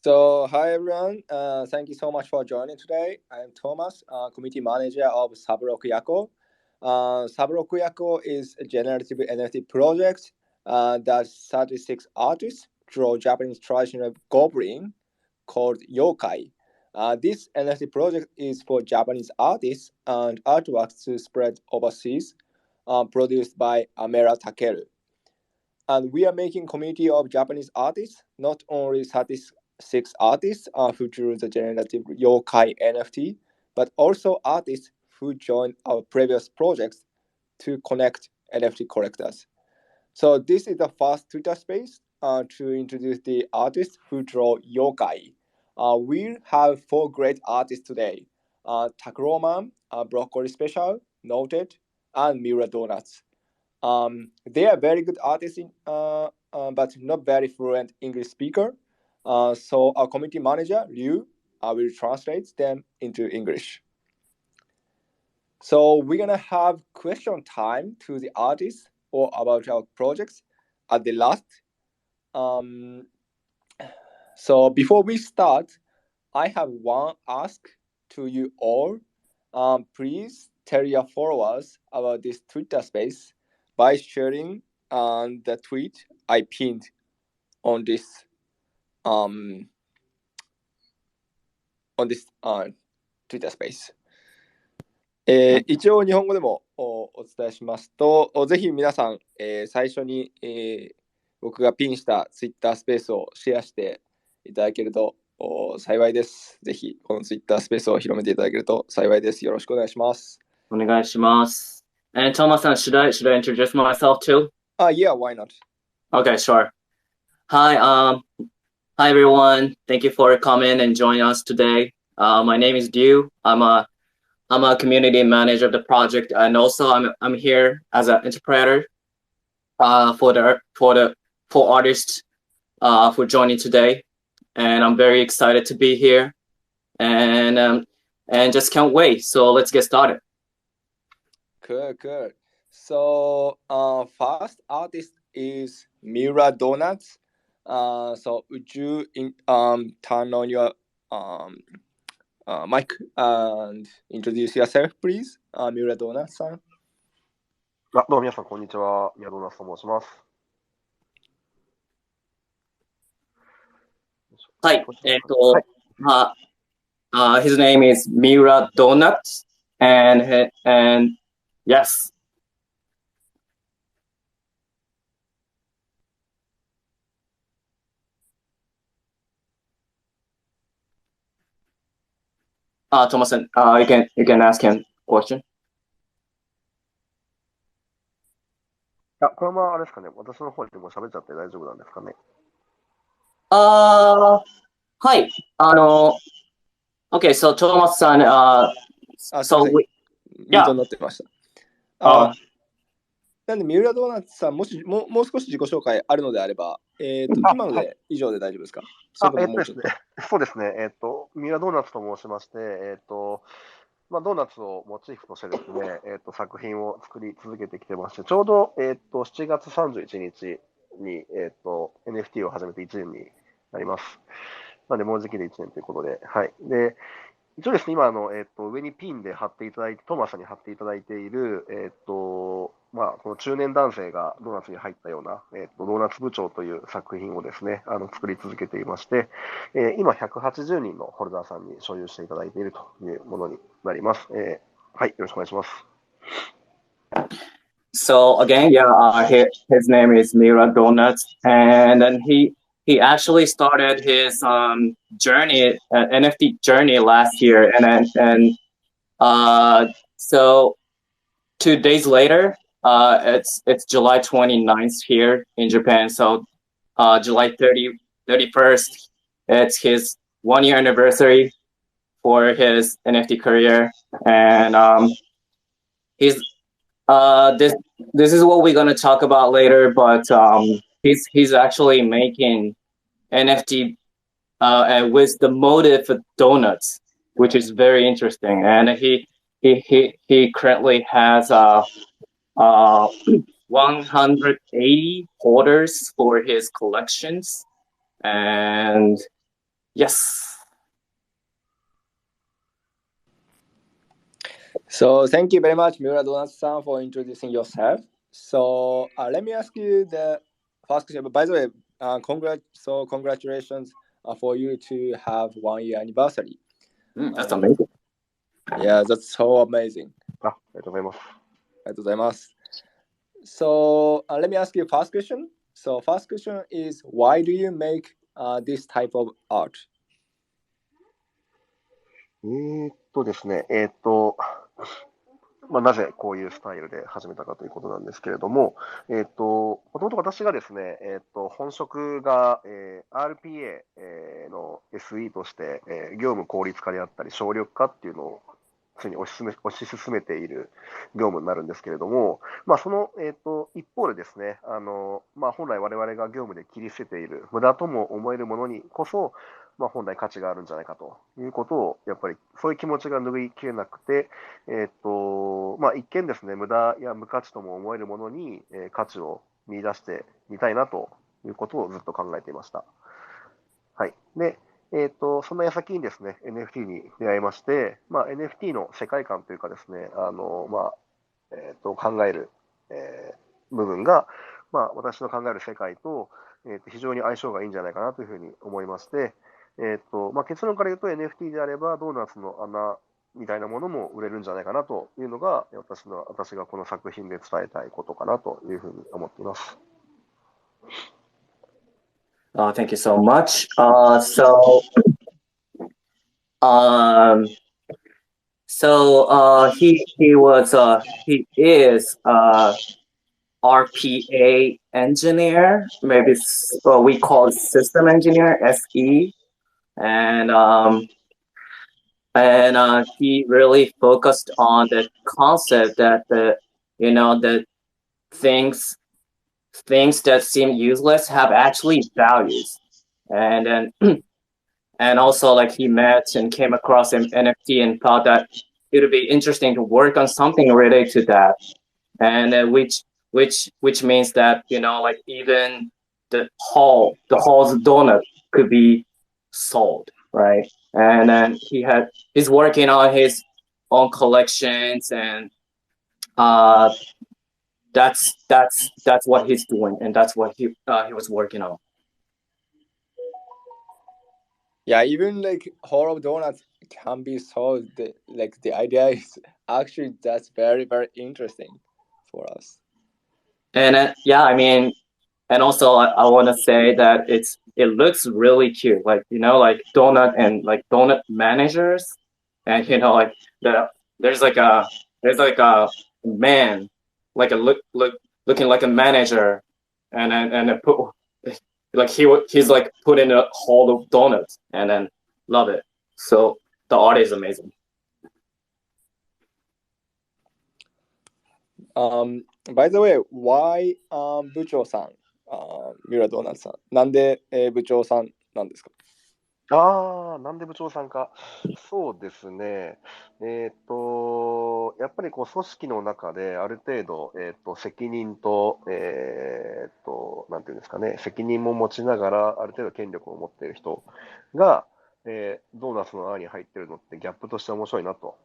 So, hi everyone. Thank you so much for joining today. I'm Thomas, committee manager of Yako. Yako is a generative NFT project that 36 artists draw Japanese traditional goblin called yokai. This NFT project is for Japanese artists and artworks to spread overseas, produced by Amera Takeru. And we are making community of Japanese artists, not only 36 artists who drew the generative yokai NFT, but also artists who joined our previous projects to connect NFT collectors. So this is the first Twitter space to introduce the artists who draw yokai. We have 4 great artists today: TAKUROMAN, Brokkoli Special, NauGhtEd, and Miura Donuts. They are very good artists, but not very fluent English speaker. So our community manager, Liu, will translate them into English. So we're going to have question time to the artists or about our projects at the last. So before we start, I have one ask to you all. Please tell your followers about this Twitter space by sharing the tweet I pinned on this Twitter space. 一応日本語でもお伝えしますと、ぜひ皆さん、最初に、僕がピンしたツイッタースペースをシェアしていただけると幸いです。ぜひこのツイッタースペースを広めていただけると幸いです。よろしくお願いします。お願いします。And Thomas-san, should I introduce myself too? Yeah, why not? Okay, sure. Hi everyone. Thank you for coming and joining us today. My name is Liu. I'm a community manager of the project, and also I'm here as an interpreter for artists for joining today, and I'm very excited to be here, and just can't wait. So let's get started. Good. So first artist is Miura Donuts. So would you turn on your mic and introduce yourself, please? Miura Donuts さん。どうも皆さん、こんにちは。ミュラドーナツと申します。はい。His name is Miura Donuts, and yes. Thomas-san, you can ask him a question. このままあれですかね、私の方でも喋っちゃって大丈夫なんですかね。はい。Okay, so Thomas-san, so we, ミュートになってました。なんで、ミュラドーナツさん、もう少し自己紹介あるのであれば、今ので以上で大丈夫ですか？そうですね。ミュラドーナツと申しまして、ドーナツをモチーフとしてですね、作品を作り続けてきてまして、ちょうど、7月31日に、NFT を始めて1年になります。なので、もうじきで1年ということで、はい。で、一応ですね、今上にピンで貼っていただいて、トーマスさんに貼っていただいている、この中年男性がドーナツに入ったような、ドーナツ部長という作品をですね、作り続けていまして、今180人のホルダーさんに所有していただいているというものになります。はい、よろしくお願いします。So again, his name is Miura Donuts, and then he actually started his journey, NFT journey last year, and so 2 days later, it's July 29th here in Japan. So July 31st, it's his 1-year anniversary for his NFT career, and he's this is what we're gonna talk about later, but he's actually making NFT with the motive of donuts, which is very interesting, and he currently has 180 holders for his collections, and Yes. So thank you very much, Miura Donuts-san, for introducing yourself. So let me ask you the first question. But by the way, congratulations for you to have 1 year anniversary. That's amazing. Yeah, that's so amazing. ありがとうございます。ありがとうございます。So let me ask you first question. So first question is, why do you make this type of art? ですね、なぜこういうスタイルで始めたかということなんですけれども、もともと私がですね、本職が、RPA、の SE として、業務効率化であったり、省力化っていうのを常に推し進めている業務になるんですけれども、その、一方でですね、本来我々が業務で切り捨てている無駄とも思えるものにこそ、本来価値があるんじゃないかということを、やっぱりそういう気持ちが拭いきれなくて、一見ですね、無駄や無価値とも思えるものに、価値を見出してみたいなということをずっと考えていました。はい。で、そんな矢先にですね、NFT に出会いまして、NFT の世界観というかですね、考える、部分が、私の考える世界と、非常に相性がいいんじゃないかなというふうに思いまして、結論から言うと NFT であればドーナツの穴みたいなものも売れるんじゃないかなというのが私がこの作品で伝えたいことかなというふうに思っています。Thank you so much. He is RPA engineer, maybe we call it system engineer, SE, and he really focused on the concept that the things that seem useless have actually values, and then and also like he met and came across an NFT and thought that it would be interesting to work on something related to that, and which means that like even the hall's donut could be sold, right? And then he's working on his own collections, and that's what he's doing, and that's what he was working on. Yeah, even like Hall of Donuts can be sold. The idea is actually that's very, very interesting for us. And yeah, I mean, and also I want to say that it looks really cute, like like donut and like donut managers, and like there's like a man, like looking like a manager, and put like he's like put in a hall of donuts, and then love it. So the art is amazing. By the way, why 部長さん、ミュラドーナツさん、なんで、部長さんなんですか？なんで部長さんか。そうですね。やっぱりこう組織の中である程度、責任と、なんていうんですかね、責任も持ちながら、ある程度権力を持っている人が、ドーナツの穴に入ってるのってギャップとして面白いなと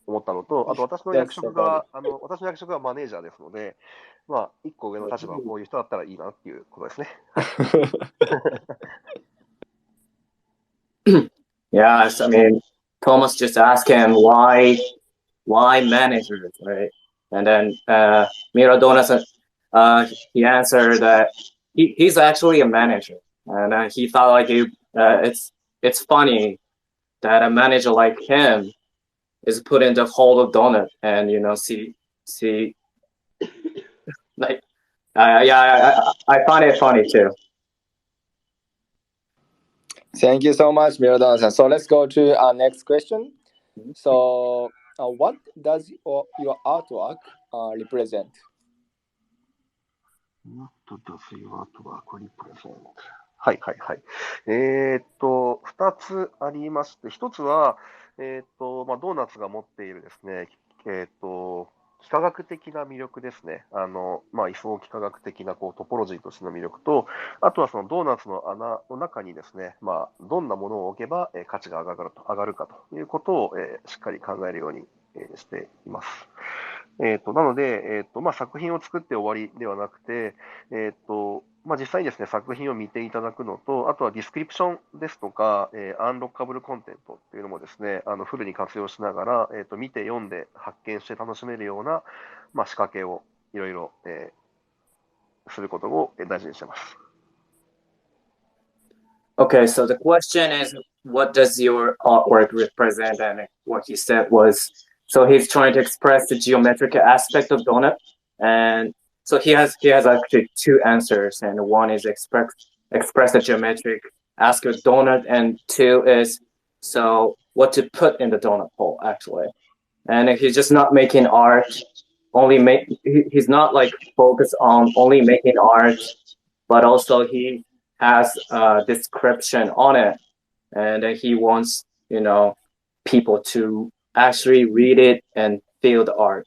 思ったのと、あと私の役職がマネージャーですので、一個上の立場はこういう人だったらいいなっていうことですね。Yeah, I mean, Thomas just asked him why managers, right? And then Miura Donuts, he answered that he's actually a manager, and he thought like it's funny that a manager like him is put in the hall of donut, and see like I find it funny too. Thank you so much, Miura Donuts. So let's go to our next question. So, what does your artwork represent? What does your artwork represent? はいはいはい。二つありまして、一つは、ドーナツが持っているですね、幾何学的な魅力ですね。位相幾何学的なトポロジーとしての魅力と、あとはそのドーナツの穴の中にですね、どんなものを置けば価値が上がるかということをしっかり考えるようにしています。なので、作品を作って終わりではなくて、実際にですね、作品を見ていただくのと、あとはディスクリプションですとか、アンロッカブルコンテントっていうのもですね、フルに活用しながら、見て読んで発見して楽しめるような、仕掛けをいろいろ、することを大事にしてます。Okay, so the question is, what does your artwork represent? And what he said was, so he's trying to express the geometric aspect of donut, and so he has actually two answers, and one is express the geometric aspect of donut, and two is so what to put in the donut hole actually. And he's just not making art, he's not like focused on only making art, but also he has a description on it, and he wants people to actually read it and feel the art.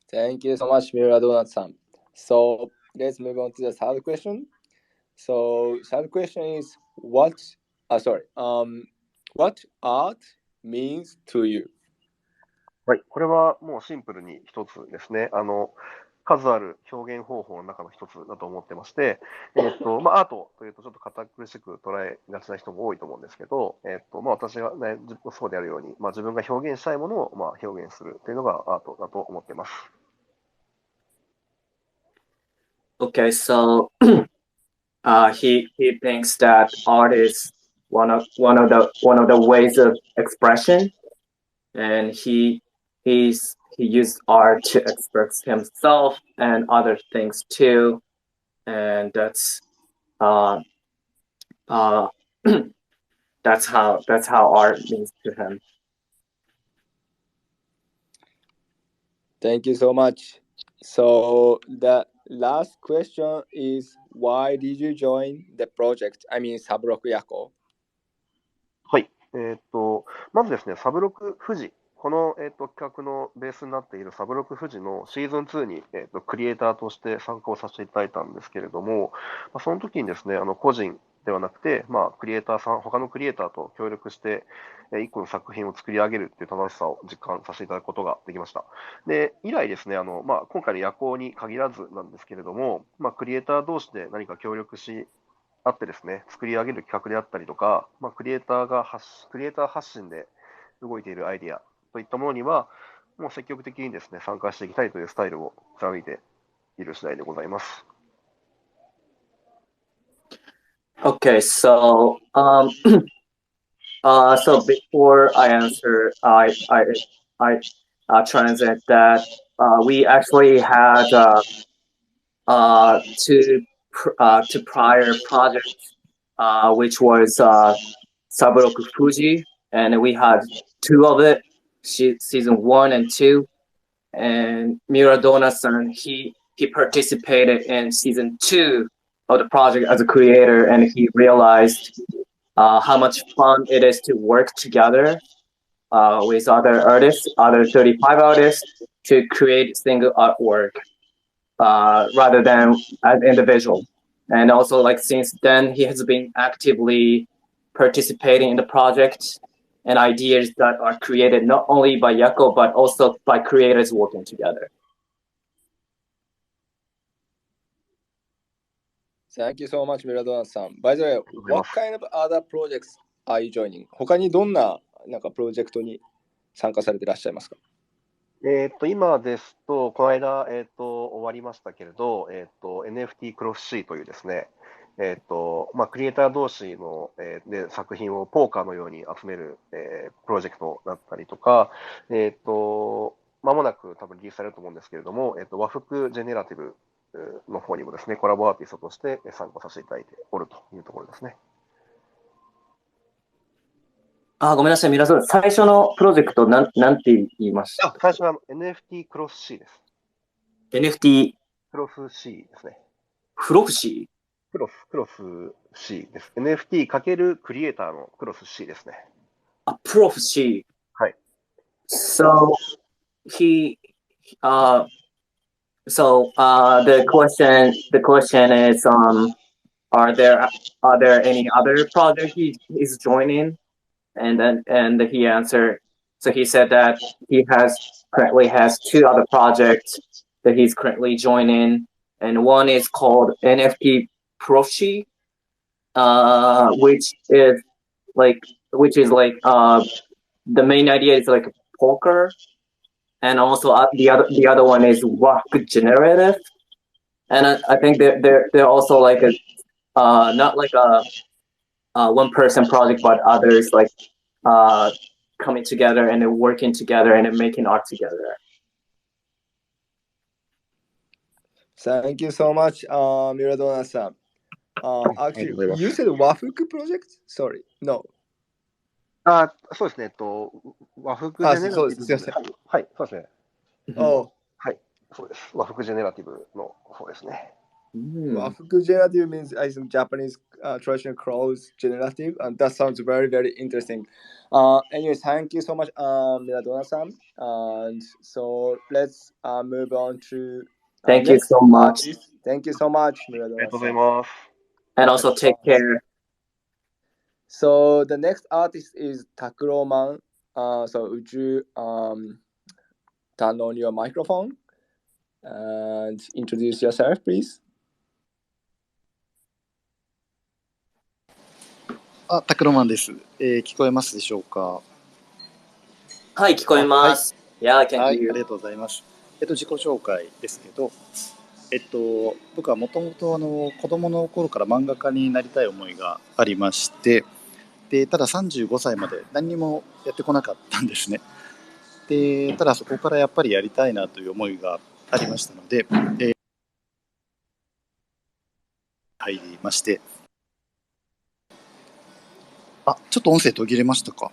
Thank you so much, Miura Donut-san. So let's move on to the third question. So third question is what art means to you? はい、これはもうシンプルに一つですね。数ある表現方法の中の一つだと思ってまして、アートというとちょっと堅苦しく捉えがちな人も多いと思うんですけど、私が、ね、そうであるように、自分が表現したいものを、表現するというのがアートだと思っています。Okay, so he thinks that art is one of the ways of expression, and he used art to express himself and other things too, and that's uh that's how art means to him. Thank you so much. So the last question is why did you join the project? I mean, Subrock Yako. はい。まずですね、サブロク富士。この、企画のベースになっているサブロク富士のシーズン2に、クリエイターとして参加をさせていただいたんですけれども、その時にですね、個人ではなくて、クリエイターさん、他のクリエイターと協力して、一個の作品を作り上げるっていう楽しさを実感させていただくことができました。で、以来ですね、今回の夜行に限らずなんですけれども、クリエイター同士で何か協力しあってですね、作り上げる企画であったりとか、クリエイター発信で動いているアイディアといったものには、もう積極的にですね、参加していきたいというスタイルを貫いている次第でございます。Okay, so so before I answer, I translate that we actually had two prior projects, which was Saburoku Fuji, and we had two of it, season 1 and 2, and Miura Dona-san, he participated in season 2 of the project as a creator, and he realized how much fun it is to work together with other artists, other 35 artists, to create single artwork rather than as individual. And also, like, since then, he has been actively participating in the project and ideas that are created not only by Yako, but also by creators working together. Thank you so much, Miradona-san. By the way, what kind of other projects are you joining? 他にどんなプロジェクトに参加されていらっしゃいますか？今ですと、この間、終わりましたけれど、NFT クロス C というですね、クリエイター同士の、で作品をポーカーのように集める、プロジェクトだったりとか、まもなく多分リリースされると思うんですけれども、和服ジェネラティブの方にもですね、コラボアーティストとして参加させていただいておるというところですね。ごめんなさい、皆さん、最初のプロジェクトなんて言いました？最初は NFT クロス C です。NFT クロス C ですね。クロス C？ クロス C です。NFT かけるクリエイターのクロス C ですね。プロフ C。はい。So he uh the question is are there any other project he's joining? And he answered. So he said that he currently has two other projects that he's currently joining, and one is called NFT Proshi, which is like the main idea is like poker, and also the other one is work generative, and I think they're also like a not like a one person project, but others like uh, coming together and then working together and then making art together. Thank you so much, Miradona-san. ありがと Actually, うございます。 you said Wafuku project? Sorry, no. そうですね。和服ジあ、ェネラティブそうです。すいません。はい、そうですね。Oh, はい、そうです。和服ジェネラティブの方ですね。Wafuku generative means I think Japanese traditional clothes generative, and that sounds very very interesting. Anyway, thank you so much, Miradona-san. And so let's move on to Thank you next so much, artist. Thank you so much, ありがとうござ Miradona-san. います。and also take care. So the next artist is TAKUROMAN. So would you turn on your microphone and introduce yourself, please? タクロマンです。聞こえますでしょうか。はい、聞こえます。Yeah, I can は hear い、あ you. りがとうございます。自己紹介ですけど、僕はもともと子供の頃から漫画家になりたい思いがありまして、でただ35歳まで何にもやってこなかったんですね。でただそこからやっぱりやりたいなという思いがありましたので、入りまして、ちょっと音声途切れましたか。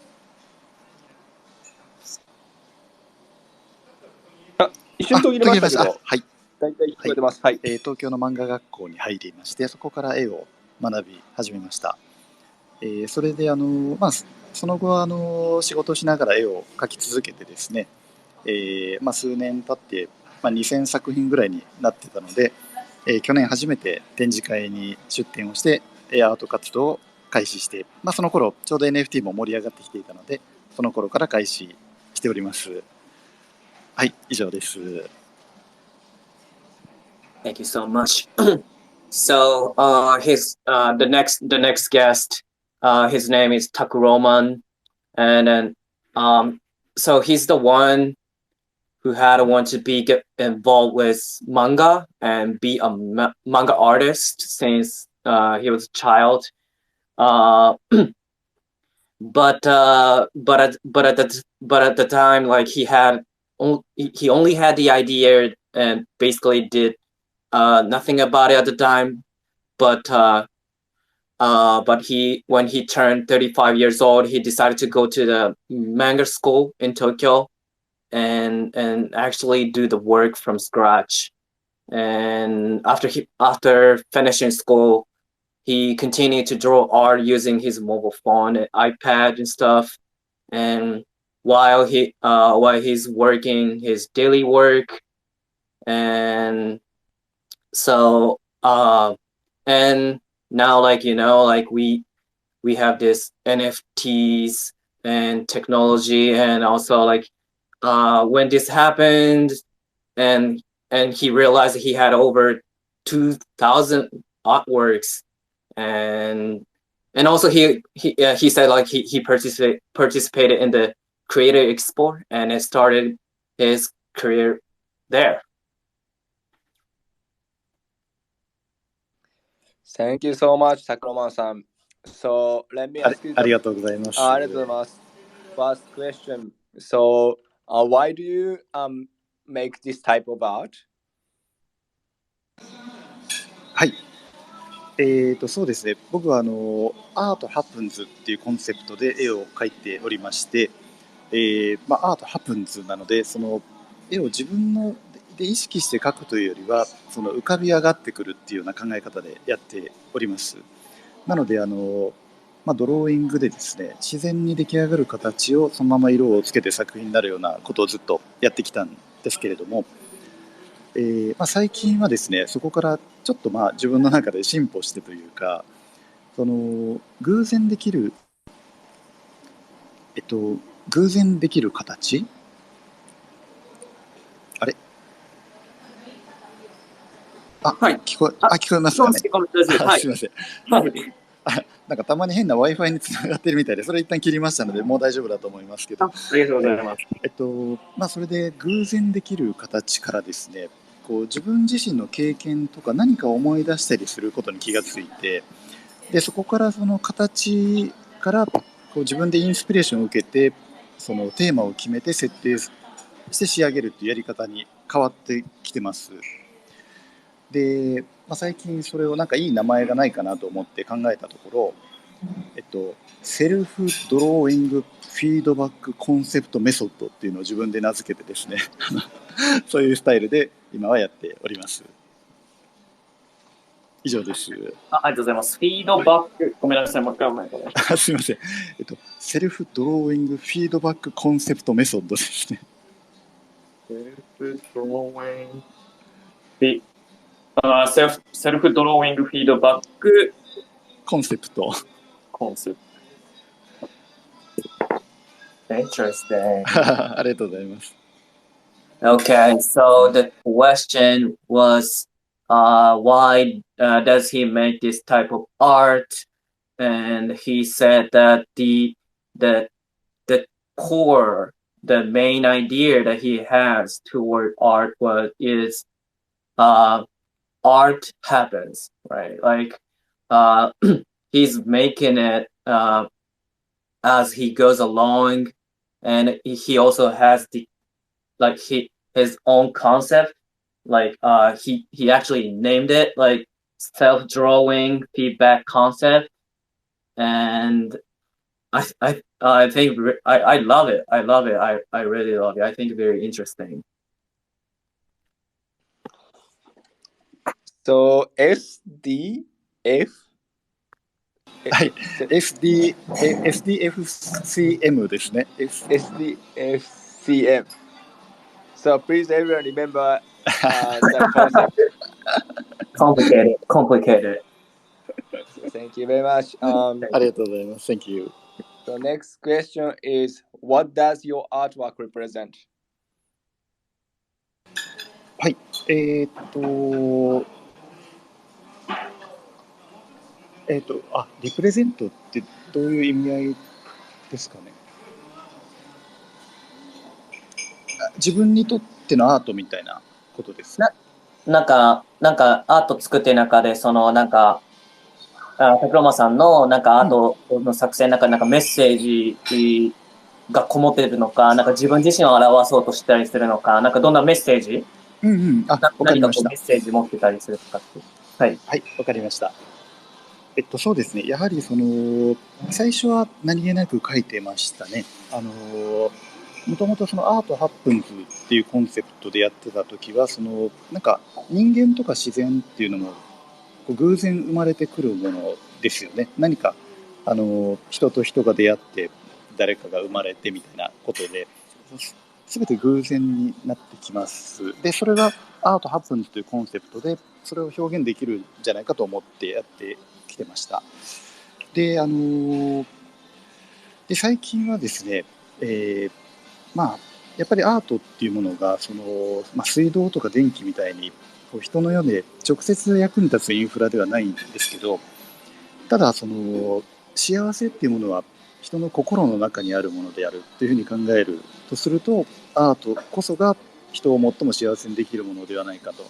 一瞬途切れましたけど、はい、大体聞こえてます。はい。東京の漫画学校に入りまして、そこから絵を学び始めました。それでその後は仕事をしながら絵を描き続けてですね、数年経って、2000作品ぐらいになってたので、去年初めて展示会に出展をしてアート活動を開始して、その頃ちょうど NFT も盛り上がってきていたので、その頃から開始しております。はい、以上です。Thank you so much. So the next guest, his name is TAKUROMAN, and then so he's the one who had wanted to get involved with manga and be a manga artist since he was a child. But at the time, like he only had the idea and basically did nothing about it at the time. But when he turned 35 years old, he decided to go to the manga school in Tokyo and actually do the work from scratch. And after finishing school, he continued to draw art using his mobile phone and iPad and stuff. And while he's working his daily work, and so and now, like, like we have this NFTs and technology, and also like when this happened, and he realized he had over 2,000 artworks, and also he said like he participated in the Creator Expo, and it started his career there. Thank you so much, Takuroman-san. So let me ask you. ありがとうございます。ありがとうございます。First question. So, why do you make this type of art? はい。そうですね。僕はアートハプンズっていうコンセプトで絵を描いておりまして、アートハプンズなので、その絵を自分ので意識して描くというよりは、その浮かび上がってくるっていうような考え方でやっております。なのでドローイングでですね、自然に出来上がる形をそのまま色をつけて作品になるようなことをずっとやってきたんですけれども、最近はですね、そこからちょっと自分の中で進歩してというか、その偶然できる、偶然できる形、あれ、はい。聞こえますかね。はい。すいません。はい。なんかたまに変な Wi-Fi につながってるみたいで、それ一旦切りましたので、もう大丈夫だと思いますけど。ありがとうございます。それで偶然できる形からですね、こう自分自身の経験とか何か思い出したりすることに気がついて、でそこからその形からこう自分でインスピレーションを受けて、そのテーマを決めて設定して仕上げるっていうやり方に変わってきてます。で、最近それをなんかいい名前がないかなと思って考えたところ、セルフドローイングフィードバックコンセプトメソッドっていうのを自分で名付けてですねそういうスタイルで今はやっております。以上です。ありがとうございます。フィードバック、ごめんなさい、もう一回お願いします。すみません。セルフドローイングフィードバックコンセプトメソッドですね。セルフドローイング、セルフドローイングフィードバックコンセプト。Interesting. ありがとうございます。Okay, so the question was, why does he make this type of art? And he said that the core, the main idea that he has toward art is art happens, right? Like he's making it as he goes along, and he also has his own concept. Like he actually named it like self-drawing feedback concept, and I think I love it. I love it. I really love it. I think very interesting. So SDF はい、SDFCM ですね。SDFCM. So please everyone remember the concept. Complicated. Thank you very much. ありがとうございます。Thank you. The next question is, what does your artwork represent? はい。リプレゼントってどういう意味合いですかね。自分にとってのアートみたいなことです。なんかアート作ってる中で、そのTAKUROMANさんのアートの作成の中でメッセージがこもっているのか、自分自身を表そうとしたりするのか、どんなメッセージ、わかりました。メッセージ持ってたりするとかって。はい。はい、わかりました。そうですね。やはり最初は何気なく書いてましたね。もともとそのアートハップンズっていうコンセプトでやってた時は、なんか人間とか自然っていうのもこう偶然生まれてくるものですよね。何か人と人が出会って誰かが生まれてみたいなことで、全て偶然になってきます。で、それがアートハップンズというコンセプトで、それを表現できるんじゃないかと思ってやってきてました。で、最近はですね、やっぱりアートっていうものが水道とか電気みたいにこう人の世で直接役に立つインフラではないんですけど、ただ幸せっていうものは人の心の中にあるものであるというふうに考えるとすると、アートこそが人を最も幸せにできるものではないかと、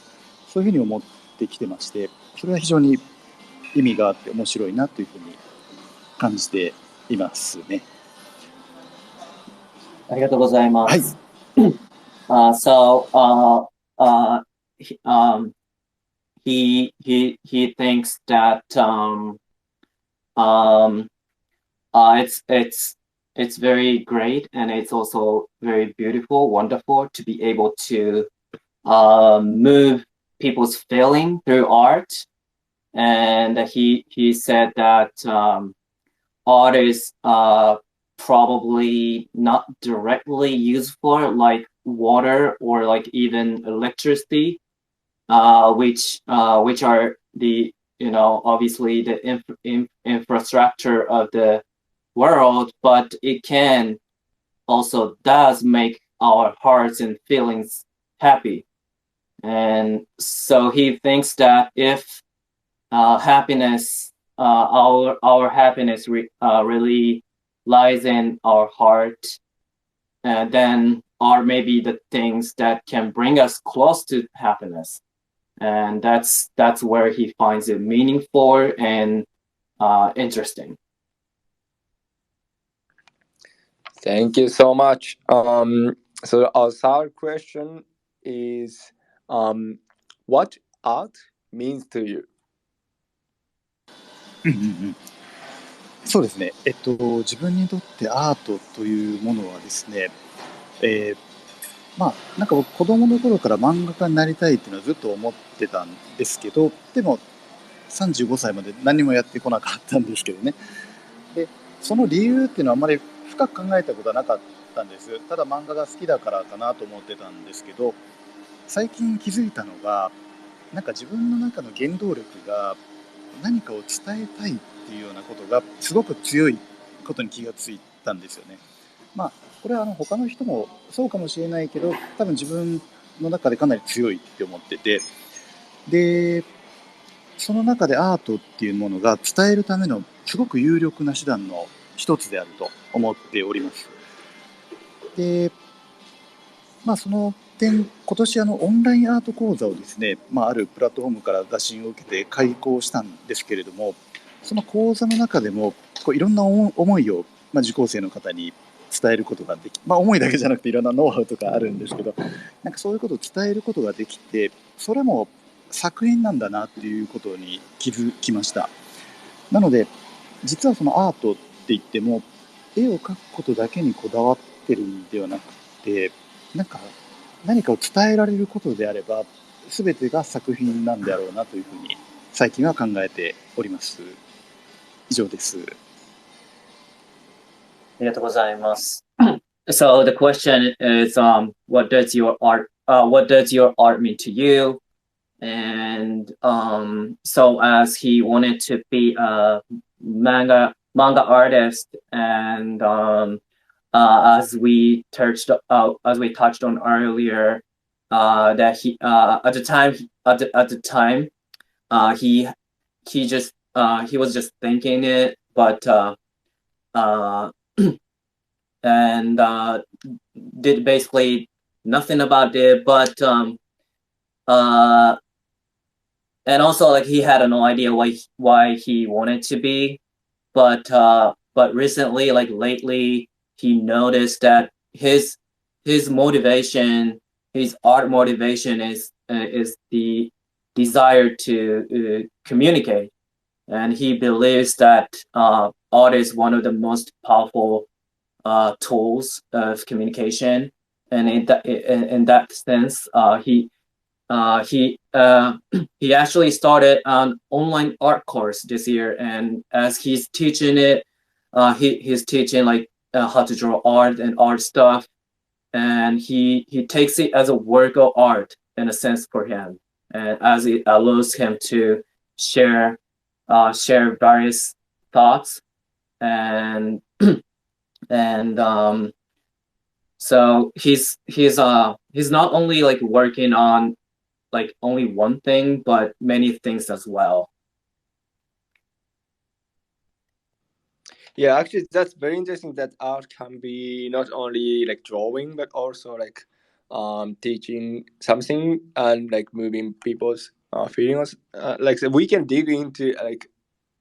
そういうふうに思ってきてまして、それは非常に意味があって面白いなというふうに感じていますね。ありがとうございます。はい。He thinks that it's very great, and it's also very beautiful, wonderful to be able to move people's feeling through art. And he said that art is probably not directly used for, like water or like even electricity, which are the, obviously the infrastructure of the world, but it can also does make our hearts and feelings happy. And so he thinks that if happiness, our happiness really lies in our heart, then are maybe the things that can bring us close to happiness. And that's where he finds it meaningful and interesting. Thank you so much. So our third question is, what art means to you? そうですね。自分にとってアートというものはですね、なんか僕子供の頃から漫画家になりたいっていうのはずっと思ってたんですけど、でも35歳まで何もやってこなかったんですけどね。で、その理由っていうのはあんまり深く考えたことはなかったんです。ただ漫画が好きだからかなと思ってたんですけど、最近気づいたのが、なんか自分の中の原動力が何かを伝えたいっていうようなことがすごく強いことに気がついたんですよね。これは他の人もそうかもしれないけど、多分自分の中でかなり強いって思ってて、でその中でアートっていうものが伝えるためのすごく有力な手段の一つであると思っております。で、その点、今年オンラインアート講座をですね、あるプラットフォームから打診を受けて開講したんですけれども、その講座の中でもいろんな思いを、受講生の方に伝えることができ、思いだけじゃなくていろんなノウハウとかあるんですけど、なんかそういうことを伝えることができて、それも作品なんだなっていうことに気づきました。なので実はそのアートって言っても絵を描くことだけにこだわってるんではなくて、なんか何かを伝えられることであれば全てが作品なんであろうなというふうに最近は考えております。以上です。ありがとうございます。So the question is, what does your art mean to you? And so as he wanted to be a manga artist, and as we touched on earlier, that he at the time he was just thinking it, but and did basically nothing about it, but and also like he had no idea why he wanted to be, but recently, like lately, he noticed that his motivation, his art motivation is the desire to communicate, and he believes that art is one of the most powerful tools of communication, and in that sense, he actually started an online art course this year, and as he's teaching it, he's teaching like how to draw art and art stuff, and he takes it as a work of art in a sense for him, and as it allows him to share various thoughts, and and so he's not only like working on like only one thing, but many things as well. Yeah, actually, that's very interesting that art can be not only like drawing, but also like teaching something and like moving people's feelings. Like so we can dig into like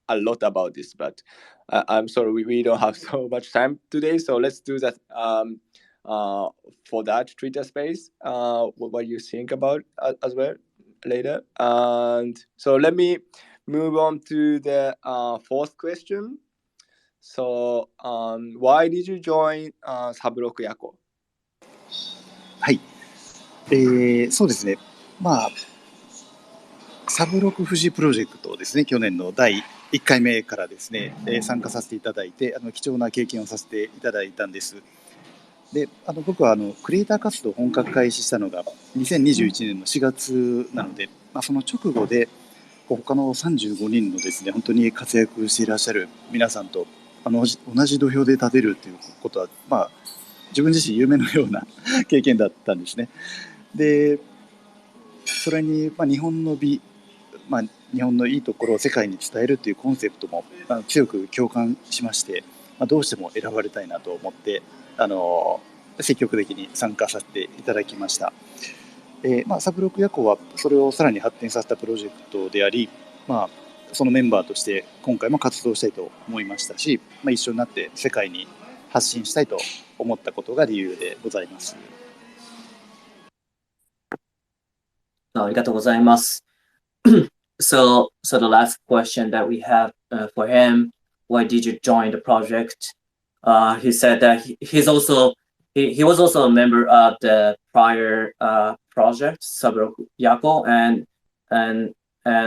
a lot about this, but I'm sorry, we don't have so much time today. So let's do that for that Twitter space. What you think about as well later. And so let me move on to the fourth question. So, why did you join Sabroku Yako? はい、そうですね。サブロク富士プロジェクトをですね、去年の第1回目からですね、参加させていただいて、貴重な経験をさせていただいたんです。で、僕はクリエイター活動を本格開始したのが2021年の4月なので、その直後で他の35人のですね、本当に活躍していらっしゃる皆さんと同じ土俵で立てるということは、自分自身夢のような経験だったんですね。で、それに、日本の美、日本のいいところを世界に伝えるというコンセプトも強く共感しまして、どうしても選ばれたいなと思って積極的に参加させていただきました。サブロックヤコはそれをさらに発展させたプロジェクトであり、そのメンバーとして今回も活動したいと思いましたし、一緒になって世界に発信したいと思ったことが理由でございます。ありがとうございます。So the last question that we have for him, why did you join the project? He said that he was also a member of the prior project, Saburo Yako, and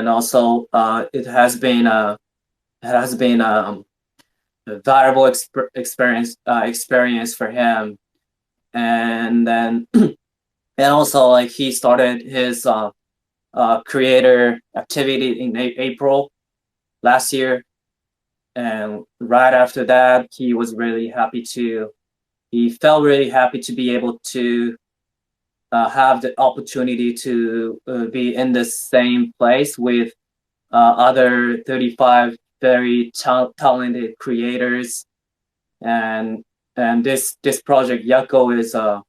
also it has been a valuable experience for him, and then and also like he started his creator activity in April last year, and right after that he felt really happy to be able to have the opportunity to be in the same place with other 35 very talented creators, and this project Yako is a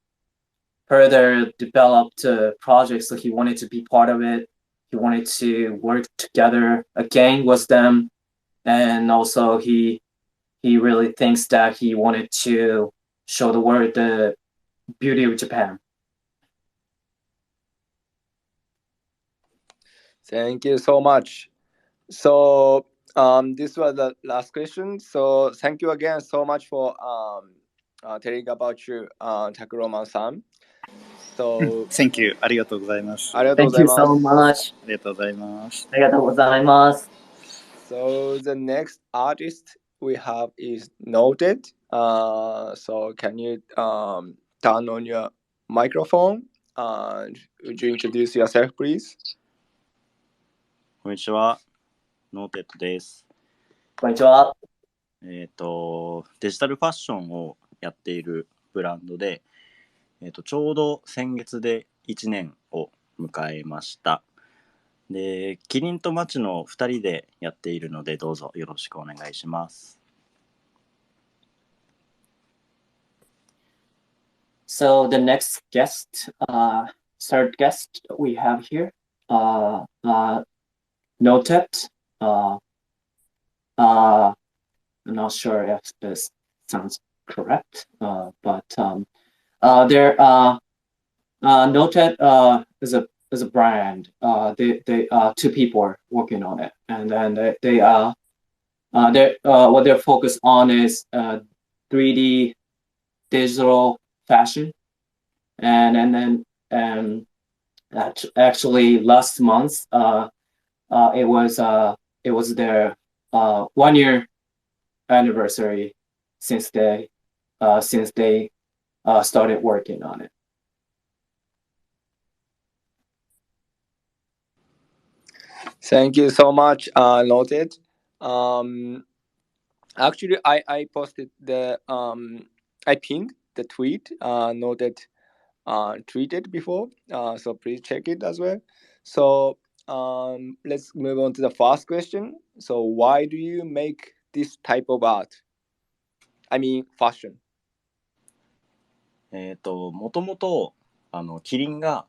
further developed project, so he wanted to be part of it. He wanted to work together again with them, and also he really thinks that he wanted to show the world the beauty of Japan. Thank you so much. So this was the last question. So thank you again so much for telling about you, Takuroman-san. So Thank you. ありがとうございます。ありがとうございます。 Thank you so much. ありがとうございます。ありがとうございます。So the next artist we have is NauGhtEd. So can you turn on your microphone and would you introduce yourself, please? こんにちは、NauGhtEdです。こんにちは。デジタルファッションをやっているブランドで、ちょうど先月で1年を迎えました。で、キリンとマチの2人でやっているので、どうぞよろしくお願いします。So the next guest, third guest we have here, NauGhtEd. I'm not sure if this sounds correct, but NauGhtEd is a brand. They two people are working on it, and then what they're focused on is 3D digital fashion, and then actually last month it was their 1 year anniversary since they started working on it. Thank you so much, NauGhtEd. Actually, I posted I pinned the tweet NauGhtEd tweeted before, so please check it as well. So let's move on to the first question. So why do you make this type of art? I mean, fashion. もともとキリンが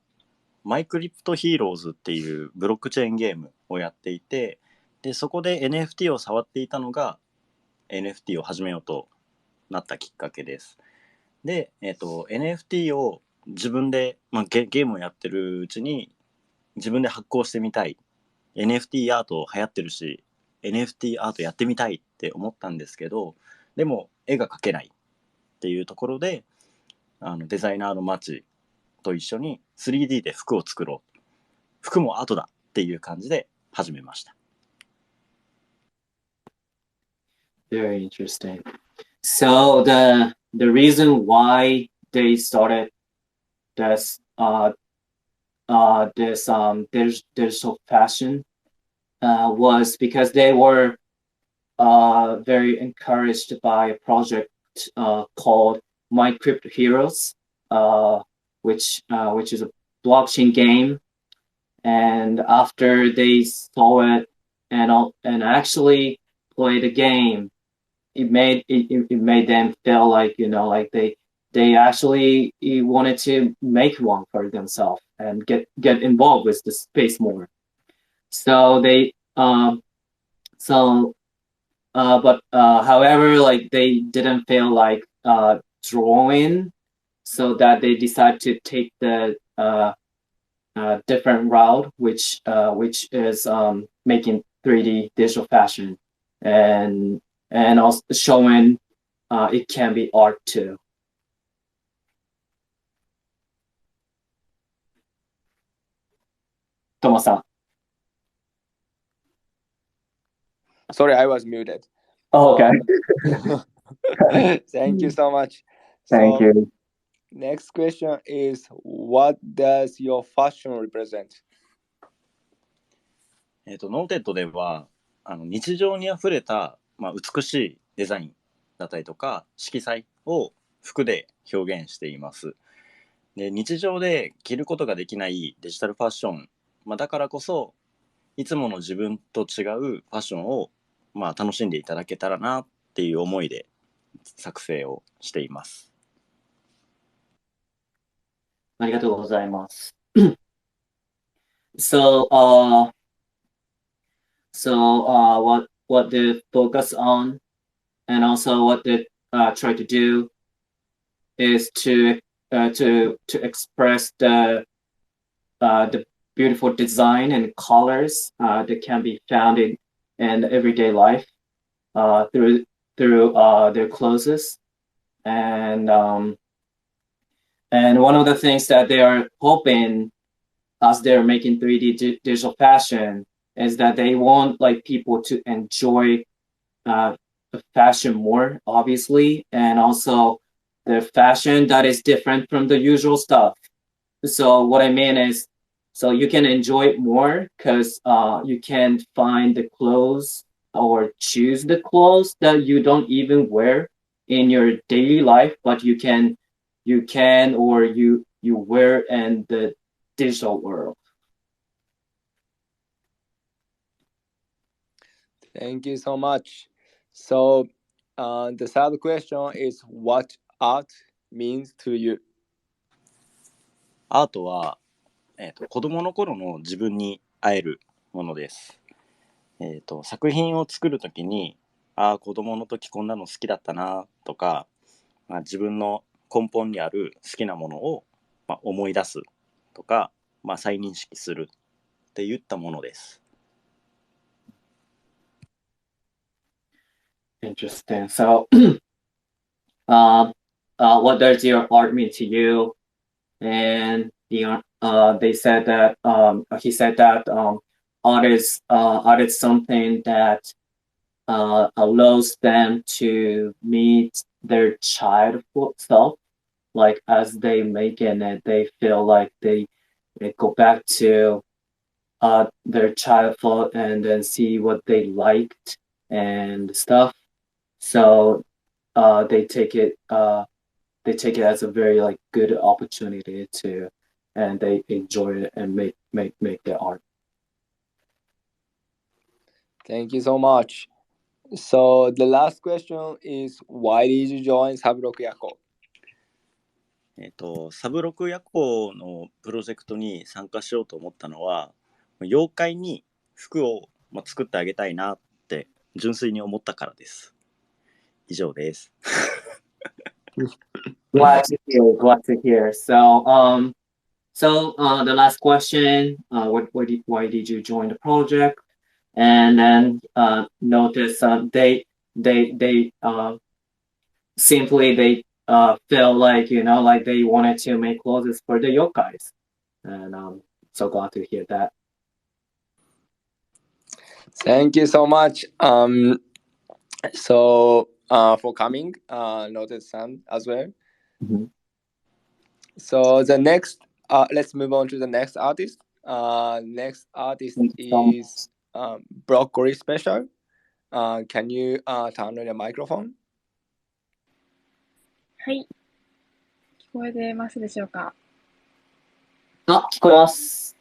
マイクリプトヒーローズっていうブロックチェーンゲームをやっていて、でそこで NFT を触っていたのが NFT を始めようとなったきっかけです。で、NFT を自分で、ゲームをやってるうちに自分で発行してみたい。NFT アート流行ってるし NFT アートやってみたいって思ったんですけど、でも絵が描けないっていうところでデザイナーのマチと一緒に 3D で服を作ろう。服もアートだっていう感じで始めました。Very interesting. So the reason why they started this digital fashion was because they were very encouraged by a project called My Crypto Heroes, which is a blockchain game. And after they saw it and actually played the game, it made them feel like, you know, like they actually wanted to make one for themselves and get involved with the space more. So they but however, like they didn't feel like drawing, so that they decided to take the different route, which is making 3D digital fashion and also showing it can be art too. Toma-san. Sorry, I was muted. Oh, okay. Thank you so much. Thank So, you. next question is, what does your fashion represent? ノーテッドでは日常にあふれた、美しいデザインだったりとか色彩を服で表現しています。で、日常で着ることができないデジタルファッション、だからこそいつもの自分と違うファッションを、楽しんでいただけたらなっていう思いで作成をしています。ありがとうございます。So, what they focus on, and also what they try to do, is to express the beautiful design and colors that can be found in everyday life through their clothes, and one of the things that they are hoping as they're making 3D digital fashion is that they want like people to enjoy the fashion more, obviously, and also the fashion that is different from the usual stuff. So what I mean is, so you can enjoy it more because you can find the clothes or choose the clothes that you don't even wear in your daily life, but you can or you wear in the digital world. Thank you so much. So, the third question is, what art means to you? アートは、子供の頃の自分に会えるものです。作品を作るときに、子供の時こんなの好きだったなとか、自分の根本にある好きなものを、思い出すとか、再認識するっていったものです。Interesting. So, what does your art mean to you? And they said that he said that art is something that allows them to meet their child self. Like as they make it, they feel like they go back to their childhood and then see what they liked and stuff. So they take it as a very like good opportunity to, and they enjoy it and make their art. Thank you so much. So the last question is, why did you join Sabroku Yako? サブロクヤコのプロジェクトに参加しようと思ったのは、妖怪に服を作ってあげたいなって純粋に思ったからです。以上です。Glad to hear. So, the last question, why did you join the project? And then notice they simply they feel like, you know, like they wanted to make clothes for the yokais, and so glad to hear that. Thank you so much. So for coming, NauGhtEd-san as well. Mhm. So the next, let's move on to the next artist. Next artist Thank you so much. is Brokkoli Special. Can you turn on your microphone? はい。聞こえてますでしょうか。あ、聞こえます。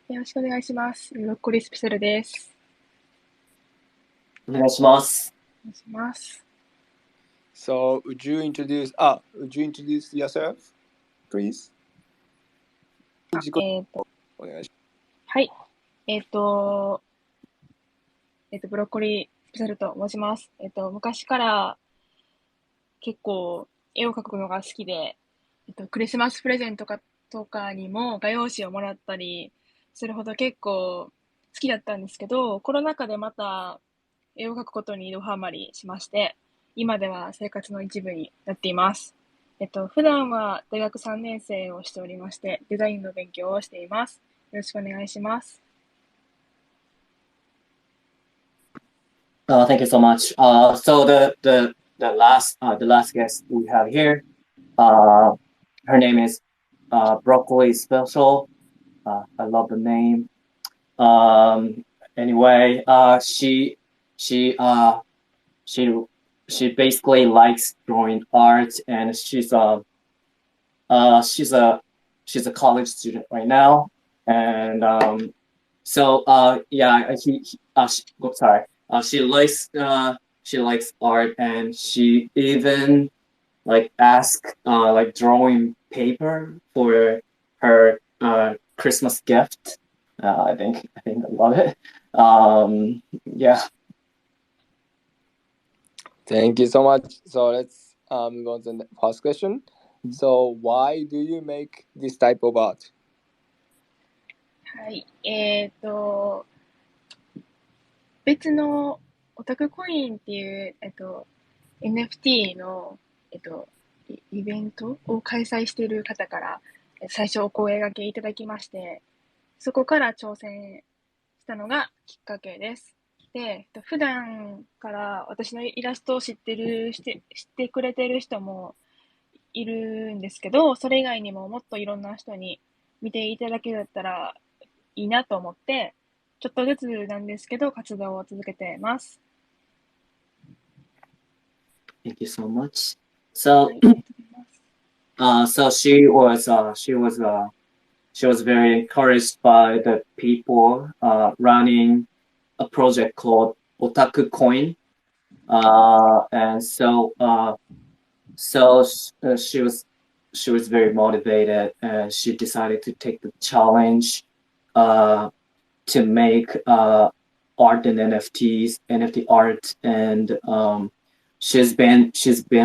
よろしくお願いします。ブロッコリースペシャルです。お願いします。お願いします。So would you introduce yourself, please? 自己お願いしはい。ブロッコリースペシャルと申します。昔から結構絵を描くのが好きで、クリスマスプレゼントとかにも画用紙をもらったりするほど結構好きだったんですけど、コロナ禍でまた絵を描くことにドハマりしまして、今では生活の一部になっています。普段は大学3年生をしておりまして、デザインの勉強をしています。よろしくお願いします。Thank you so much. So the last guest we have here, her name is Brokkoli Special. I love the name. Anyway, she basically likes drawing art, and she's a college student right now, and so yeah, sorry. She likes art, and she even like ask like drawing paper for her Christmas gift. I think I love it. Yeah. Thank you so much. So let's move on to the first question. So why do you make this type of art? はい。別のオタクコインっていう、NFT の、イベントを開催している方から最初お声掛けいただきまして、そこから挑戦したのがきっかけです。で、普段から私のイラストを知ってくれてる人もいるんですけど、それ以外にももっといろんな人に見ていただけたらいいなと思って、ちょっとずつなんですけど活動を続けています。Thank you so much. So, so she was very encouraged by the people running a project called Otaku Coin, and so she was very motivated, and she decided to take the challenge to make art and NFT art, and she's been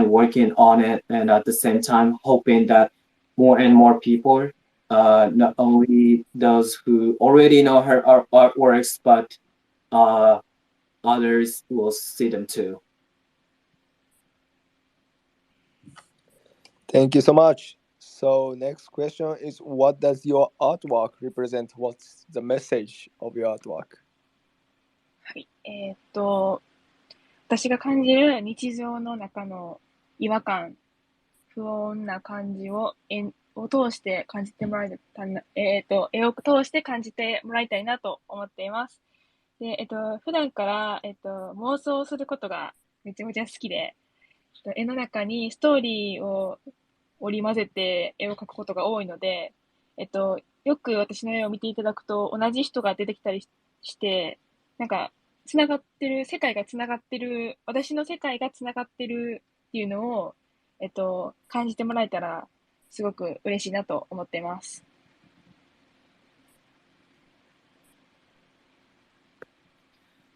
working on it, and at the same time hoping that more and more people, not only those who already know her artworks, but others will see them too. Thank you so much. So next question is, what does your artwork represent? What's the message of your artwork? はい。私が感じる日常の中の違和感、不穏な感じを絵を通して感じてもらいたいな、絵を通して感じてもらいたいなと思っています。で、普段から、妄想することがめちゃめちゃ好きで、絵の中にストーリーを織り交ぜて絵を描くことが多いので、よく私の絵を見ていただくと同じ人が出てきたりして、なんか、つながってる、世界がつながってる、私の世界がつながってるっていうのを、感じてもらえたら、すごく嬉しいなと思っています。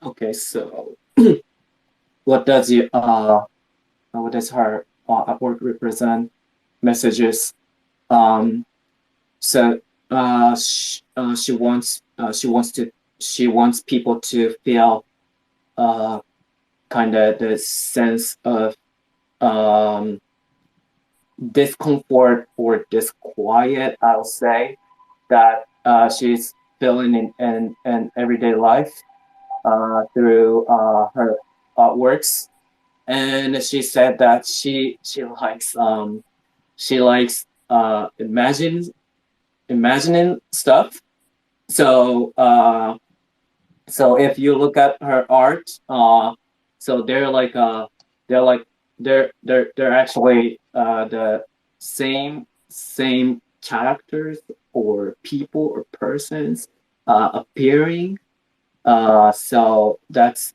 Okay, so what does her artwork represent? Messages. So she wants people to feel kind of the sense of discomfort or disquiet, I'll say, that she's feeling in everyday life through artworks, and she said that she likes imagining stuff. So so if you look at her art, so they're actually the same characters or people or persons appearing. So that's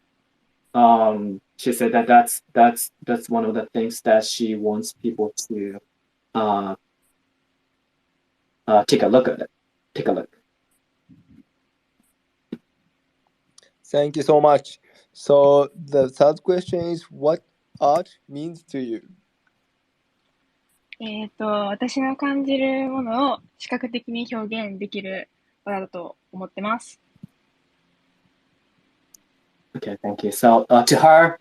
she said that that's one of the things that she wants people to take a look at it. Take a look. Thank you so much. So the third question is, what art means to you? 私の感じるものを視覚的に表現できる場だと思ってます。Okay, thank you. So to her,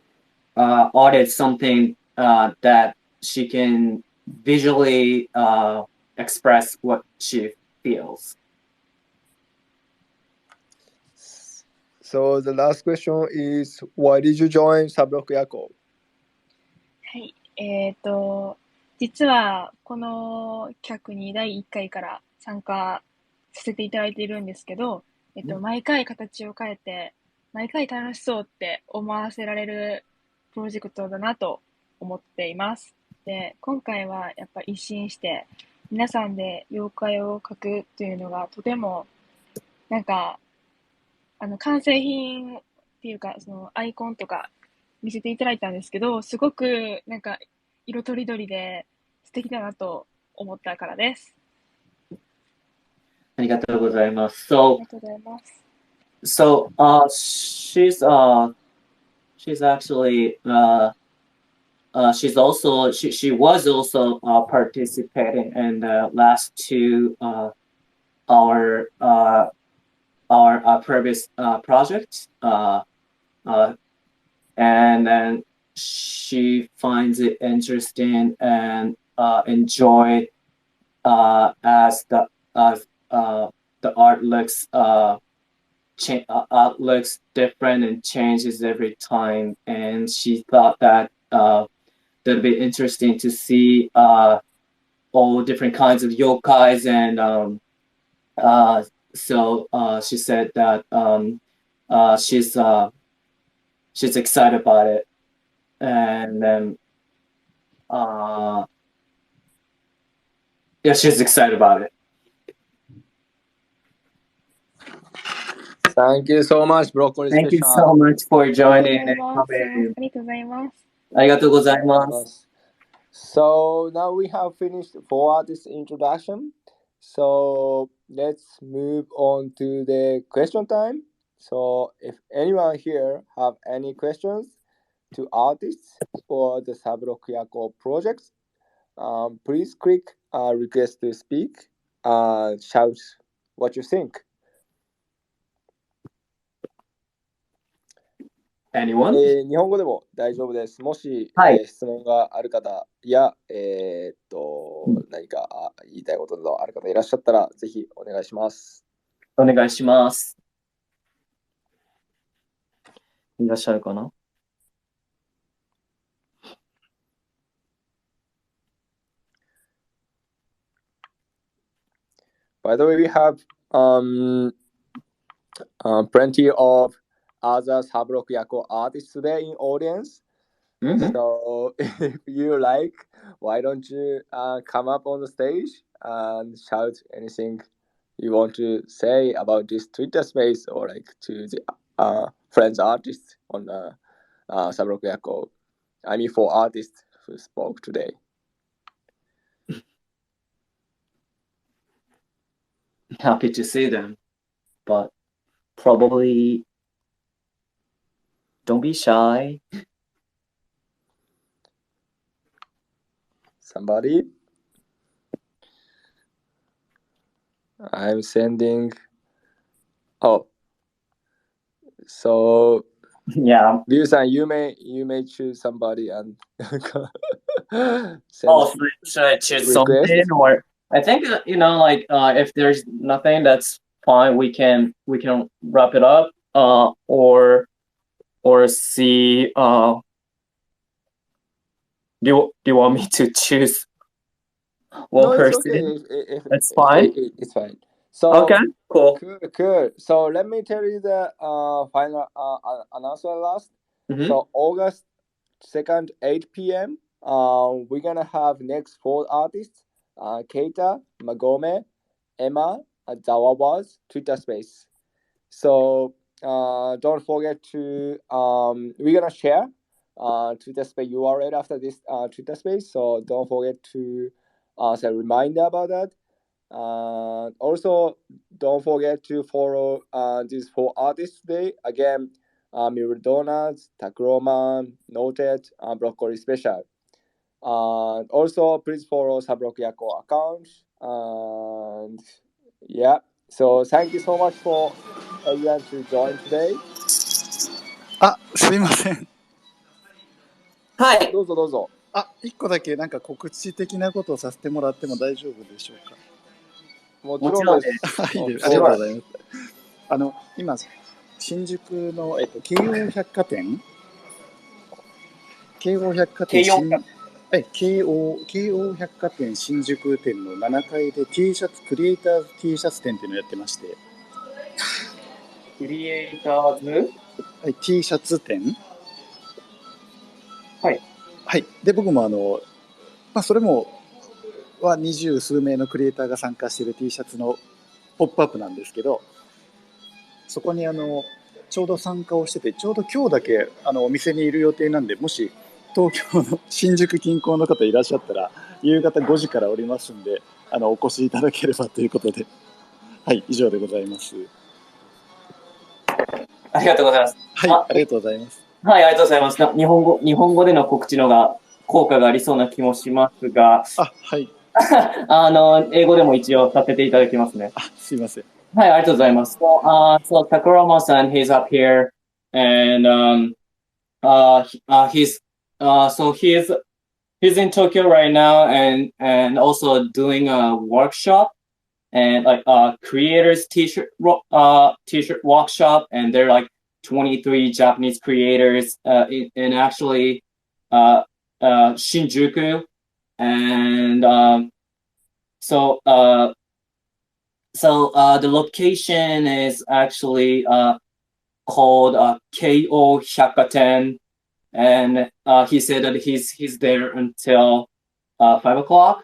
art is something that she can visually express what she feels. So the last question is, why did you join Sabroku Yako? はい。実はこの企画に第1回から参加させていただいているんですけど、毎回形を変えて、毎回楽しそうって思わせられるプロジェクトだなと思っています。で、今回はやっぱ一新して、皆さんで妖怪を描くというのがとても、なんか、完成品っていうか、そのアイコンとか見せていただいたんですけど、すごくなんか色とりどりで素敵だなと思ったからです。ありがとうございます。ありがとうございます。So she's actually she was also participating in the last two our previous projects, and then she finds it interesting and enjoy as the art looks looks different and changes every time, and she thought that that'd be interesting to see all different kinds of yokais, and so she said that she's excited about it, and then yeah, she's excited about it. Thank you so much, Brokkoli Thank you Special. so much for joining and あ coming. りがとうございます。ありがとうございます。So now we have finished for this introduction. So let's move on to the question time. So if anyone here have any questions to artists or the Sabroku Yako projects, please click request to speak and shout what you think. Anyone? 日本語でも大丈夫です。もし、はい質問がある方や、何か言いたいことなどある方いらっしゃったら、ぜひお願いします。お願いします。いらっしゃるかなBy the way, we have plenty of other Sabroku Yako artists today in audience. So if you like, why don't you come up on the stage and shout anything you want to say about this Twitter space, or like to the friends artists on the Sabroku Yako. I mean, for artists who spoke today. Happy to see them, but probably don't be shy. Somebody? I'm sending. Oh, so Yeah. Ryu-san, you may choose somebody and send Oh, should I choose request. something, or I think like if there's nothing, that's fine. We can wrap it up. Or or see. Do you want me to choose one No, it's person? okay. It's fine. It's fine. So Okay, cool. Cool. So let me tell you the final announcement last. Mhm. So August 2nd, 8 p.m. We're gonna have next 4 artists: Keita, Magome, Emma, Zawabaz, Twitter Space. So don't forget to we're gonna share Twitter Space URL after this Twitter Space. So don't forget to set a reminder about that. Also, don't forget to follow these 4 artists today. Again, Miura Donuts, TAKUROMAN, NauGhtEd, Brokkoli Special. Also, please follow Sabroku Yako account. And yeah, so thank you so much for everyone to join today. あ、すいません。はい。どうぞどうぞ。1個だけなんか告知的なことをさせてもらっても大丈夫でしょうか。もちろんです。はい、ありがとうございます。今、新宿の、京王百貨店京王百貨店京王百貨店新宿店の7階で T シャツ、クリエイターズ T シャツ店っていうのをやってまして。クリエイターズ、はい、T シャツ店。はい。はい。で、僕もそれもは20数名のクリエイターが参加している T シャツのポップアップなんですけど、そこにちょうど参加をしてて、ちょうど今日だけお店にいる予定なんで、もし東京の新宿近郊の方いらっしゃったら、夕方5時からおりますんで、お越しいただければということで、はい、以上でございます。ありがとうございます。はい、ありがとうございます。はい、ありがとうございます。日本語での告知のが効果がありそうな気もしますが、はい。英語でも一応させていただきますね。すいません。はい、ありがとうございます。So Takuroma-san, he's up here, and he's in Tokyo right now, and also doing a workshop and like creators t-shirt workshop, and they're like 23 Japanese creators in actually Shinjuku, and so the location is actually called KO Hyakaten, and he said that he's there until 5 o'clock.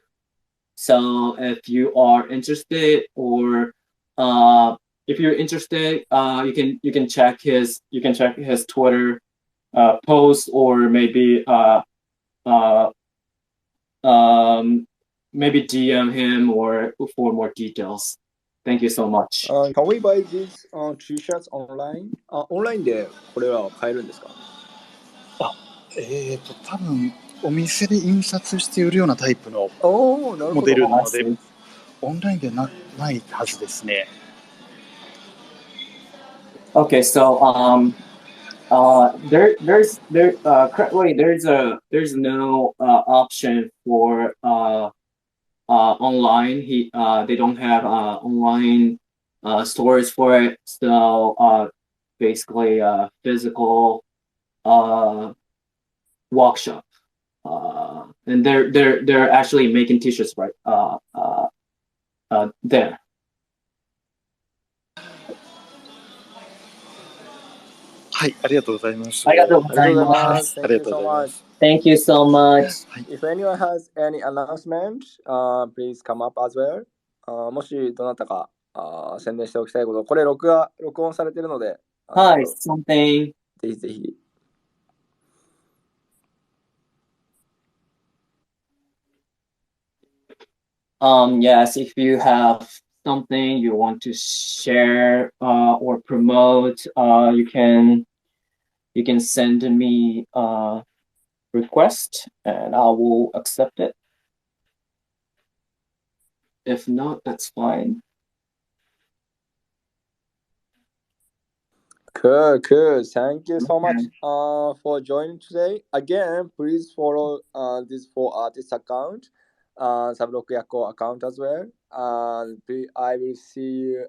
So if you are interested, or if you're interested, you can check his Twitter post, or maybe maybe DM him or for more details. Thank you so much. Can we buy these T-shirts online? オンラインでこれらは買えるんですか？多分お店で印刷して売るようなタイプのモデルなので、オンラインでないはずですね。Okay, so currently there's no option for online. They don't have online stores for it. So basically physical workshop. And they're actually making t-shirts right there. Hi, ありがとうございます。ありがとうございます。ありがとうございます。Thank you so much. If anyone has any announcement, please come up as well. もしどなたか宣伝しておきたいこと、これ録音されているので、はい、something. ぜひぜひ。Yes, if you have something you want to share or promote, you can send me a request and I will accept it. If not, that's fine. Cool. Thank you so much for joining today. Again, please follow this 4 artists account, Sabroku Yako account as well. And I will see you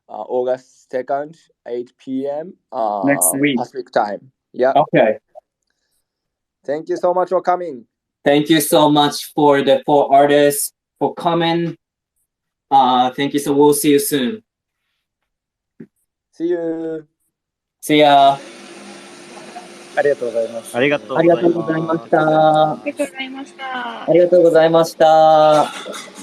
August 2nd, 8 p.m. Next week. Pacific time. Yeah. Okay. Thank you so much for coming. Thank you so much for the 4 artists for coming. Thank you. So we'll see you soon. See you. See ya. ありがとうございます。ありがとうありがとうございます。ございました。ありがとうございました。ありがとうございました。